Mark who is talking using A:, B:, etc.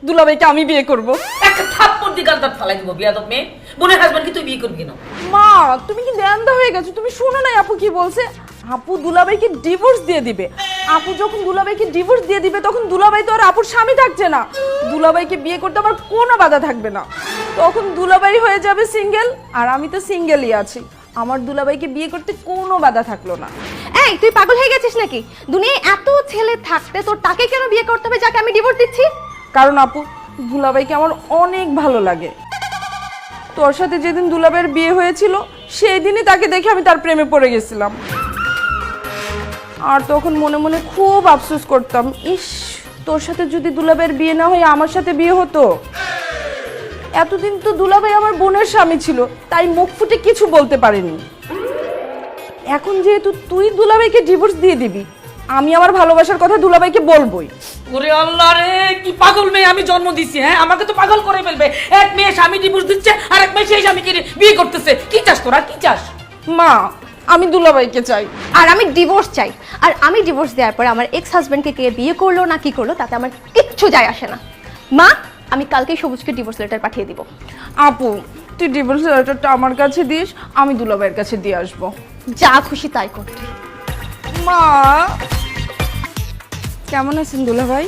A: দুলাভাইকে আমি বিয়ে করব।
B: একটা থাপ্পড় দিয়ে গালটা ফালাই দিব বিয়াদব মেয়ে। বোনের হাজবেন্ড কি তুই বিয়ে করবি না?
A: মা তুমি কি ন্যান্দা হয়ে গেছো? তুমি শোনো না আপু কি বলছে? আপু দুলাভাইকে ডিভোর্স দিয়ে দিবে। আপু যখন দুলাভাইকে ডিভোর্স দিয়ে দিবে তখন দুলাভাই তো আর আপুর স্বামী থাকছে না। দুলাভাইকে বিয়ে করতে আমার কোনো বাধা থাকবে না। তখন দুলাভাই হয়ে যাবে সিঙ্গেল, আর আমি তো সিঙ্গেলই আছি। আমার দুলাভাইকে বিয়ে করতে কোনো বাধা থাকলো না।
C: এই তুই পাগল হয়ে গেছিস নাকি? দুনিয়ায় এত ছেলে থাকতে তোর তাকে কেন বিয়ে করতে হবে যাকে আমি ডিভোর্স দিচ্ছি?
A: কারণ আপু দুলাভাইকে আমার অনেক ভালো লাগে। তোর সাথে যেদিন দুলাভাইয়ের বিয়ে হয়েছিল সেই দিনই তাকে দেখে আমি তার প্রেমে পড়ে গেছিলাম। আর তখন মনে মনে খুব আফসোস করতাম, ইস তোর সাথে যদি দুলাভাইয়ের বিয়ে না হয়ে আমার সাথে বিয়ে হতো। এতদিন তো দুলাভাই আমার বোনের স্বামী ছিল, তাই মুখ ফুটে কিছু বলতে পারিনি। এখন যেহেতু তুই দুলাভাইকে ডিভোর্স দিয়ে দিবি, আমি আমার ভালোবাসার কথা দুলাভাইকে বলবোই।
B: ওরে আল্লাহ রে, কি পাগল মেয়ে আমি জন্ম দিছি! হ্যাঁ, আমাকে তো পাগল করে ফেলবে। এক মেয়ে স্বামী ডিভোর্স দিচ্ছে আর এক মেয়ে সেই স্বামীকে বিয়ে করতেছে। কি চাস তোরা, কি চাস?
A: মা আমি দুলাভাইকে চাই।
C: আর আমি ডিভোর্স চাই। আর আমি ডিভোর্স দেওয়ার পরে আমার এক্স হাজবেন্ডকে কে বিয়ে করলো না কি করলো তাতে আমার কিচ্ছু যায় আসে না। মা আমি কালকেই সবুজকে ডিভোর্স লেটার পাঠিয়ে দিব।
A: আপু তুই ডিভোর্স লেটারটা আমার কাছে দিস, আমি দুলাভাইয়ের কাছে দিয়ে আসবো।
C: যা খুশি তাই করতে।
A: মা কেমন আছেন দুলাভাই?